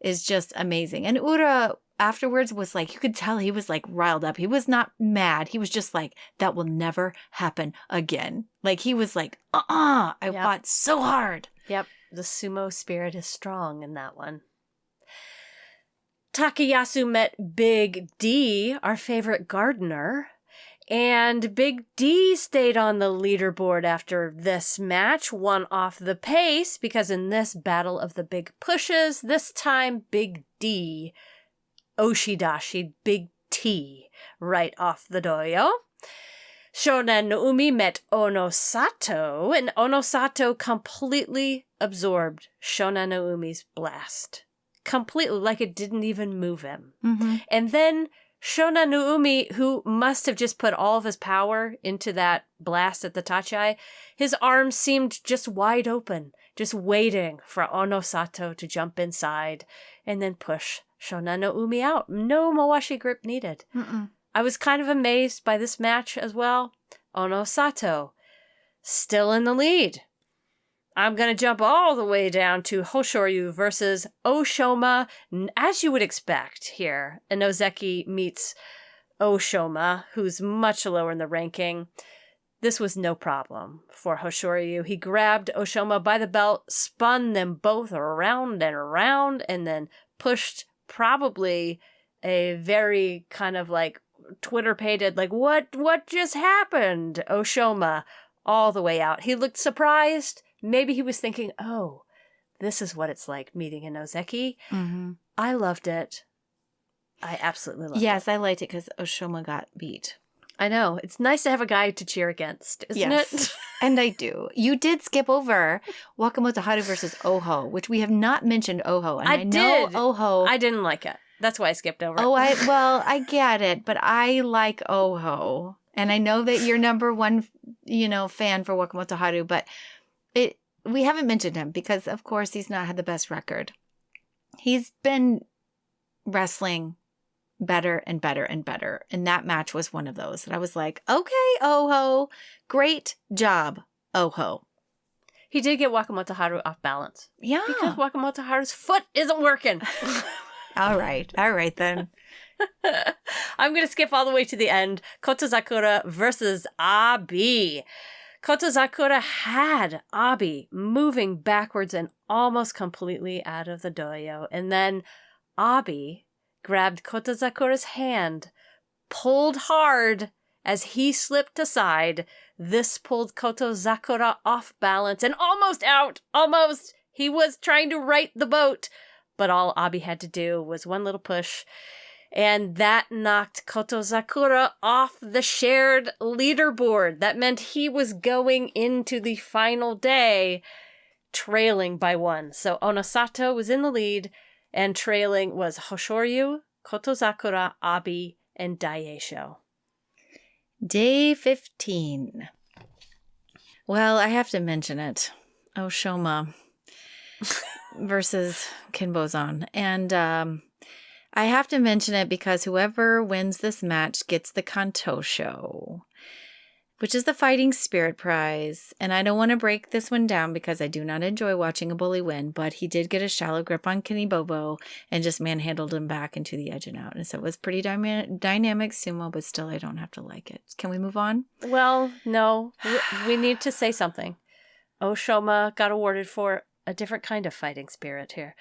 is just amazing. And Ura afterwards was like, you could tell he was like riled up. He was not mad. He was just like, that will never happen again. Like he was like, I fought so hard. Yep. The sumo spirit is strong in that one. Takayasu met Big D, our favorite gardener. And Big D stayed on the leaderboard after this match, won off the pace, because in this battle of the big pushes, this time Big D Oshidashi Big T right off the doyo. Shonan Noumi met Onosato, and Onosato completely absorbed Shonan Noumi's blast. Completely, like it didn't even move him. Mm-hmm. And then Shonan Noumi, who must have just put all of his power into that blast at the Tachai, his arms seemed just wide open, just waiting for Onosato to jump inside and then push Shonan Noumi out. No Mawashi grip needed. Mm-mm. I was kind of amazed by this match as well. Onosato, still in the lead. I'm going to jump all the way down to Hoshoryu versus Oshoma, as you would expect here. Inozeki meets Oshoma, who's much lower in the ranking. This was no problem for Hoshoryu. He grabbed Oshoma by the belt, spun them both around and around, and then pushed probably a very kind of like Twitter-pated, like, what just happened? Oshoma all the way out. He looked surprised. Maybe he was thinking, oh, this is what it's like meeting Inozeki. Mm-hmm. I loved it. I absolutely loved it. Yes, I liked it because Oshoma got beat. I know. It's nice to have a guy to cheer against, isn't it? And I do. You did skip over Wakamoto Haru versus Oho, which we have not mentioned Oho. And I know did. Oho. I didn't like it. That's why I skipped over it. I get it, but I like Oho. And I know that you're number one, fan for Wakamoto Haru, but we haven't mentioned him because, of course, he's not had the best record. He's been wrestling better and better and better. And that match was one of those. And I was like, okay, Oho, great job, Oho. He did get Wakamoto Haru off balance. Yeah. Because Wakamoto Haru's foot isn't working. All right then. I'm going to skip all the way to the end. Kotozakura versus Abi. Kotozakura had Abi moving backwards and almost completely out of the doyo. And then Abi grabbed Kotozakura's hand, pulled hard as he slipped aside. This pulled Kotozakura off balance and almost out. Almost. He was trying to right the boat. But all Abi had to do was one little push. And that knocked Kotozakura off the shared leaderboard. That meant he was going into the final day trailing by one. So Onosato was in the lead, and trailing was Hoshoryu, Kotozakura, Abi, and Daieisho. Day 15. Well, I have to mention it. Oshoma versus Kinbozan. And I have to mention it because whoever wins this match gets the Kantosho, which is the Fighting Spirit Prize. And I don't want to break this one down because I do not enjoy watching a bully win, but he did get a shallow grip on Kinibobo and just manhandled him back into the edge and out. And so it was pretty dynamic sumo, but still I don't have to like it. Can we move on? Well, no. We need to say something. Oshoma got awarded for a different kind of fighting spirit here.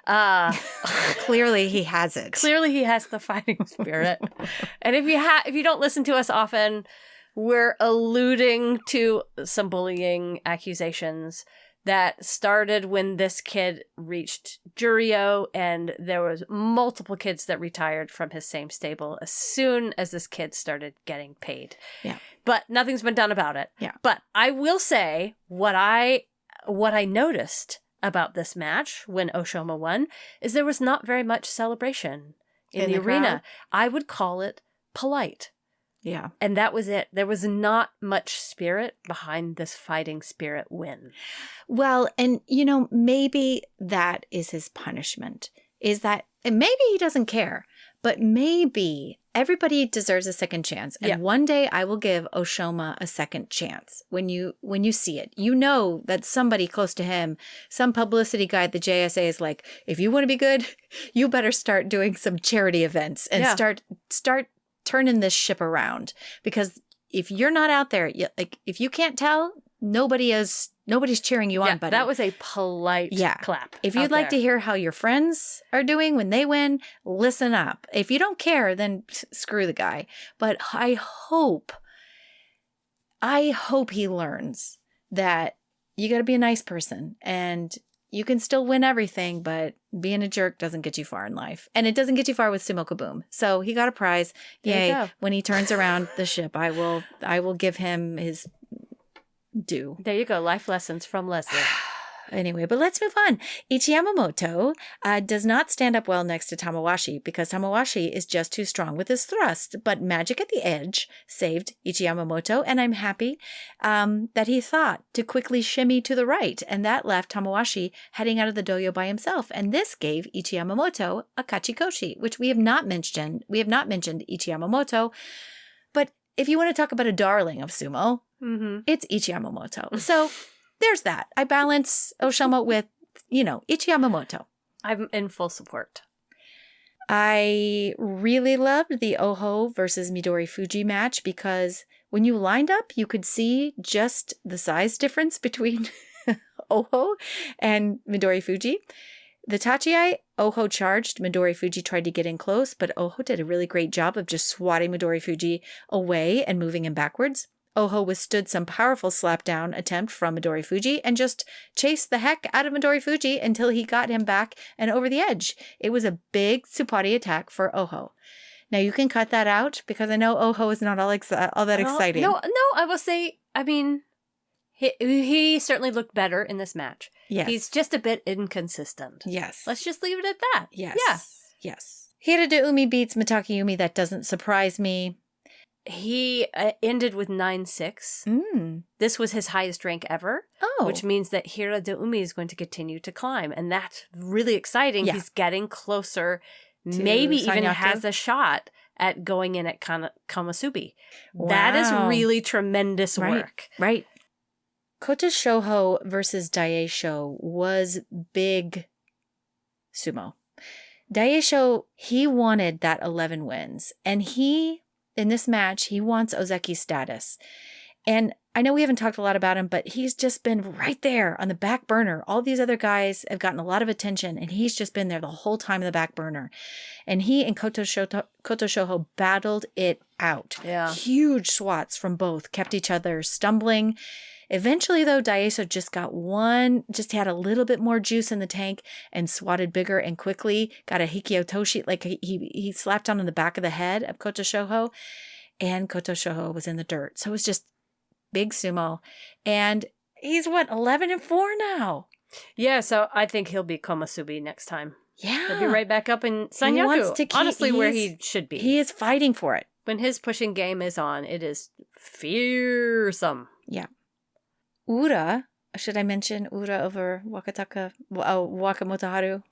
Clearly he has it. Clearly he has the fighting spirit. And if you don't listen to us often, we're alluding to some bullying accusations that started when this kid reached Juryo, and there was multiple kids that retired from his same stable as soon as this kid started getting paid. Yeah. But nothing's been done about it. Yeah. But I will say what I what I noticed about this match when Oshoma won is there was not very much celebration in the arena. crowd? I would call it polite. Yeah. And that was it. There was not much spirit behind this fighting spirit win. Well, and maybe that is his punishment, is that and maybe he doesn't care, but maybe everybody deserves a second chance. And one day I will give Oshoma a second chance. When you see it, that somebody close to him, some publicity guy at the JSA is like, if you want to be good, you better start doing some charity events and start turning this ship around. Because if you're not out there, if you can't tell, nobody's cheering you on, buddy. That was a polite clap. If you'd like to hear how your friends are doing when they win, listen up. If you don't care, then screw the guy. But I hope he learns that you got to be a nice person and you can still win everything, but being a jerk doesn't get you far in life. And it doesn't get you far with Sumo Kaboom. So he got a prize. Yay. When he turns around the ship, I will give him his due. There you go. Life lessons from Leslie. Anyway, but let's move on. Ichiyamamoto does not stand up well next to Tamawashi because Tamawashi is just too strong with his thrust. But magic at the edge saved Ichiyamamoto, and I'm happy that he thought to quickly shimmy to the right, and that left Tamawashi heading out of the dojo by himself. And this gave Ichiyamamoto a kachikoshi, which we have not mentioned. We have not mentioned Ichiyamamoto, but if you want to talk about a darling of sumo, it's Ichiyamamoto. So there's that. I balance Oshoma with, Ichiyamamoto. I'm in full support. I really loved the Oho versus Midori Fuji match because when you lined up, you could see just the size difference between Oho and Midori Fuji. The Tachiai, Oho charged. Midori Fuji tried to get in close, but Oho did a really great job of just swatting Midori Fuji away and moving him backwards. Oho withstood some powerful slapdown attempt from Midori Fuji and just chased the heck out of Midori Fuji until he got him back and over the edge. It was a big Tsupari attack for Oho. Now you can cut that out because I know Oho is not all that exciting. No, I will say, he certainly looked better in this match. Yes. He's just a bit inconsistent. Yes. Let's just leave it at that. Yes. Yeah. Yes. Hirada Umi beats Mitake Umi. That doesn't surprise me. He ended with 9-6. This was his highest rank ever, which means that Hirada Umi is going to continue to climb. And that's really exciting. Yeah. He's getting closer, maybe even has a shot at going in at Kamasubi. Wow. That is really tremendous work. Right. Kota Shoho versus Daisho was big sumo. Daisho, he wanted that 11 wins. And in this match, he wants Ozeki status. And I know we haven't talked a lot about him, but he's just been right there on the back burner. All these other guys have gotten a lot of attention, and he's just been there the whole time in the back burner. And he and Koto Shoho battled it out. Yeah. Huge swats from both, kept each other stumbling. Eventually, though, Daisho just had a little bit more juice in the tank and swatted bigger and quickly, got a Hikiotoshi, like he slapped down on the back of the head of Koto Shoho, and Koto Shoho was in the dirt. So it was just big sumo. And he's 11-4 now. Yeah, so I think he'll be Komasubi next time. Yeah. He'll be right back up in Sanyaku. Honestly, where he should be. He is fighting for it. When his pushing game is on, it is fearsome. Yeah. Ura, should I mention Ura over Wakamotoharu?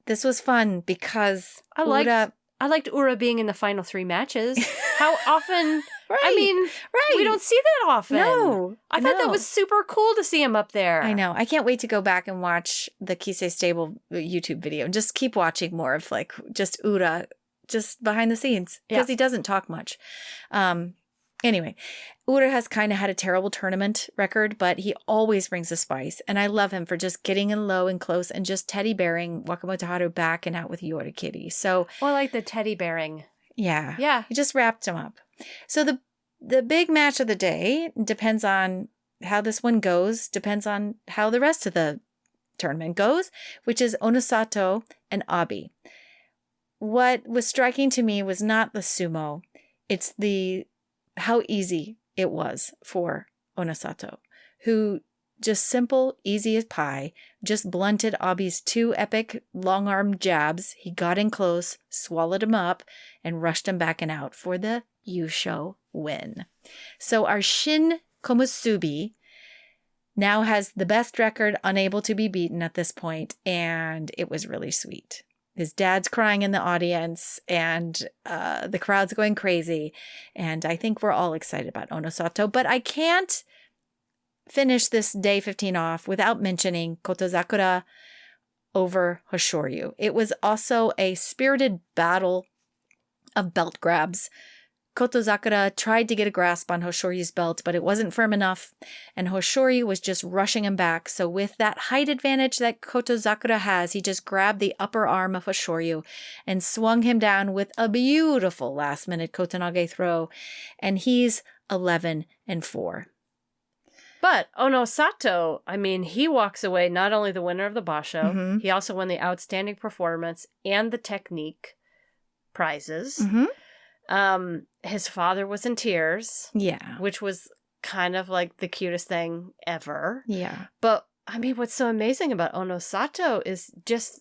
This was fun because I liked Ura being in the final 3 matches. How often? Right. We don't see that often. No. I thought that was super cool to see him up there. I know. I can't wait to go back and watch the Kisei Stable YouTube video and just keep watching more of just Ura just behind the scenes because he doesn't talk much. Anyway, Ura has kind of had a terrible tournament record, but he always brings a spice. And I love him for just getting in low and close and just teddy bearing Wakamoto Haru back and out with Yorikiri. So, I like the teddy bearing. Yeah. Yeah. He just wrapped him up. So the big match of the day depends on how this one goes, depends on how the rest of the tournament goes, which is Onosato and Abi. What was striking to me was not the sumo. It's how easy it was for Onosato, who just simple, easy as pie, just blunted Abi's 2 epic long-arm jabs. He got in close, swallowed him up, and rushed him back and out for the Yusho win. So our Shin Komusubi now has the best record, unable to be beaten at this point, and it was really sweet. His dad's crying in the audience, and the crowd's going crazy, and I think we're all excited about Onosato, but I can't finish this day 15 off without mentioning Kotozakura over Hoshoryu. It was also a spirited battle of belt grabs. Kotozakura tried to get a grasp on Hoshoryu's belt, but it wasn't firm enough, and Hoshoryu was just rushing him back. So with that height advantage that Kotozakura has, he just grabbed the upper arm of Hoshoryu and swung him down with a beautiful last-minute Kotenage throw, and he's 11-4. But Onosato, I mean, he walks away not only the winner of the Basho, Mm-hmm. he also won the outstanding performance and the technique prizes. Mm-hmm. His father was in tears, Yeah. which was kind of like the cutest thing ever. Yeah. But I mean, what's so amazing about Onosato is just,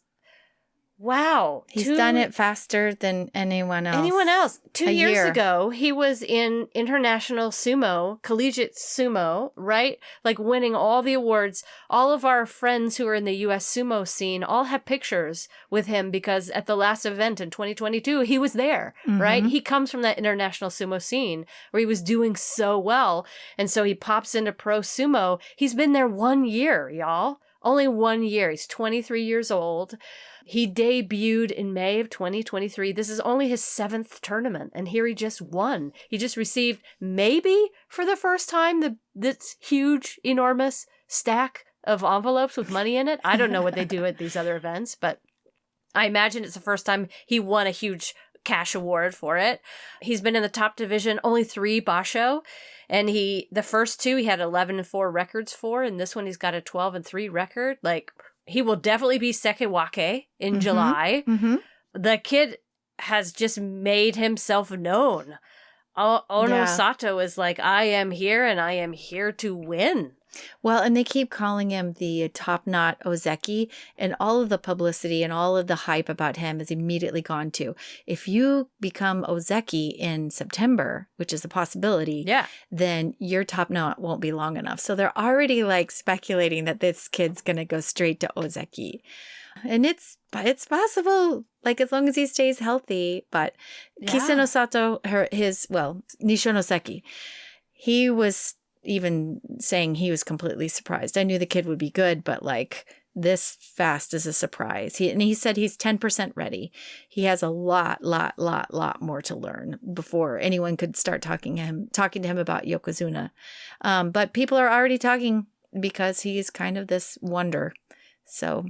wow. He's done it faster than anyone else. 2 years ago, he was in international sumo, collegiate sumo, right? Like winning all the awards. All of our friends who are in the US sumo scene all have pictures with him because at the last event in 2022, he was there, right? He comes from that international sumo scene where he was doing so well. And so he pops into pro sumo. He's been there 1 year, y'all. Only 1 year. He's 23 years old. He debuted in May of 2023. This is only his 7th tournament, and here he just won. He just received, maybe for the first time, this huge, enormous stack of envelopes with money in it. I don't know what they do at these other events, but I imagine it's the first time he won a huge cash award for it. He's been in the top division, only 3 Basho, and the first 2 he had 11-4 records for, and this one he's got a 12-3 record. Like, he will definitely be Sekiwake in July. Mm-hmm. The kid has just made himself known. Onosato is like, I am here and I am here to win. Well, and they keep calling him the top knot Ozeki, and all of the publicity and all of the hype about him is immediately gone to. If you become Ozeki in September, which is a possibility, then your top knot won't be long enough. So they're already like speculating that this kid's going to go straight to Ozeki. And it's possible, like as long as he stays healthy. But Kiseno Sato, Nishonoseki, he was even saying he was completely surprised. I knew the kid would be good, but like this fast is a surprise. He said he's 10% ready. He has a lot more to learn before anyone could start talking to him about Yokozuna. But people are already talking because he's kind of this wonder. So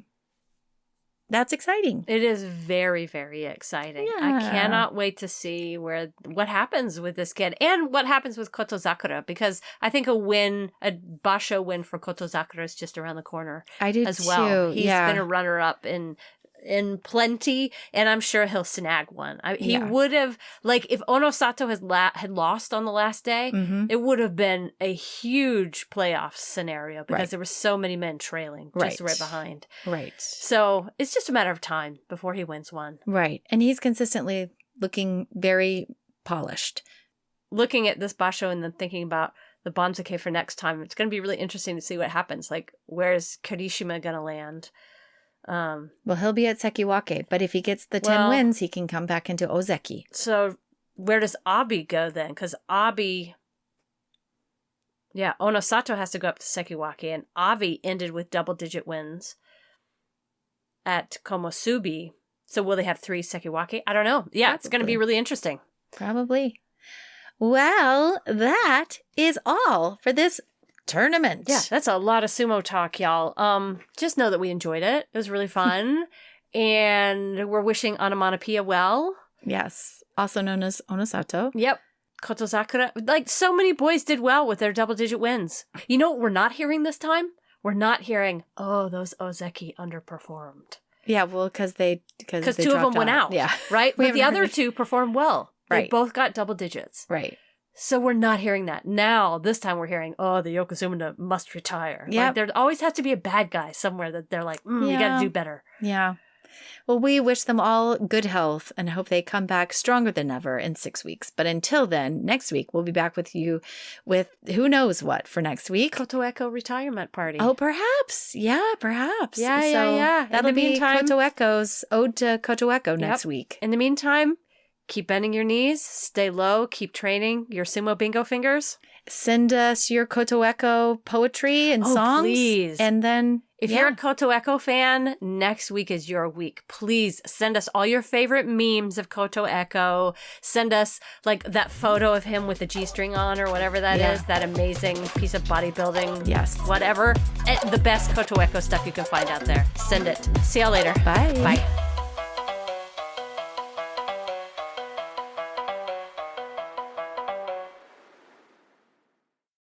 that's exciting. It is very, very exciting. Yeah. I cannot wait to see what happens with this kid and what happens with Kotozakura, because I think a Basho win for Kotozakura is just around the corner. I do as well. too. He's been a runner-up in plenty, and I'm sure he'll snag one. He would have, like, if Onosato had lost on the last day, it would have been a huge playoff scenario because there were so many men trailing just right behind. Right. So it's just a matter of time before he wins one. Right. And he's consistently looking very polished. Looking at this Basho and then thinking about the Banzuke for next time, it's going to be really interesting to see what happens. Like, where's Kirishima going to land? Well, he'll be at Sekiwake, but if he gets the 10 wins, he can come back into Ozeki. So where does Abi go then? Because Onosato has to go up to Sekiwake, and Abi ended with double-digit wins at Komusubi. So will they have 3 Sekiwake? I don't know. Yeah, Probably. It's going to be really interesting. Probably. Well, that is all for this tournament. Yeah, that's a lot of sumo talk, y'all. Just know that we enjoyed it. It was really fun. And we're wishing Onomatopoeia well. Yes. Also known as Onosato. Yep. Kotozakura. Like, so many boys did well with their double-digit wins. You know what we're not hearing this time? We're not hearing, those Ozeki underperformed. Yeah, well, because 2 of them went out. Yeah. Right? But the other 2 performed well. They Right. both got double digits. Right. So we're not hearing that. Now, this time we're hearing, oh, the Yokozuna must retire. Yep. Like, there always has to be a bad guy somewhere that they're like, you got to do better. Yeah. Well, we wish them all good health and hope they come back stronger than ever in 6 weeks. But until then, next week, we'll be back with you with who knows what for next week. Koto Echo retirement party. Oh, perhaps. Yeah, perhaps. Yeah. That'll be Koto Echo's Ode to Koto Echo next week. In the meantime, keep bending your knees, stay low, keep training your sumo bingo fingers. Send us your Koto Echo poetry and songs. Please. And then if you're a Koto Echo fan, next week is your week. Please send us all your favorite memes of Koto Echo. Send us like that photo of him with the G-string on or whatever that is. That amazing piece of bodybuilding. Yes. Whatever. The best Koto Echo stuff you can find out there. Send it. See y'all later. Bye. Bye.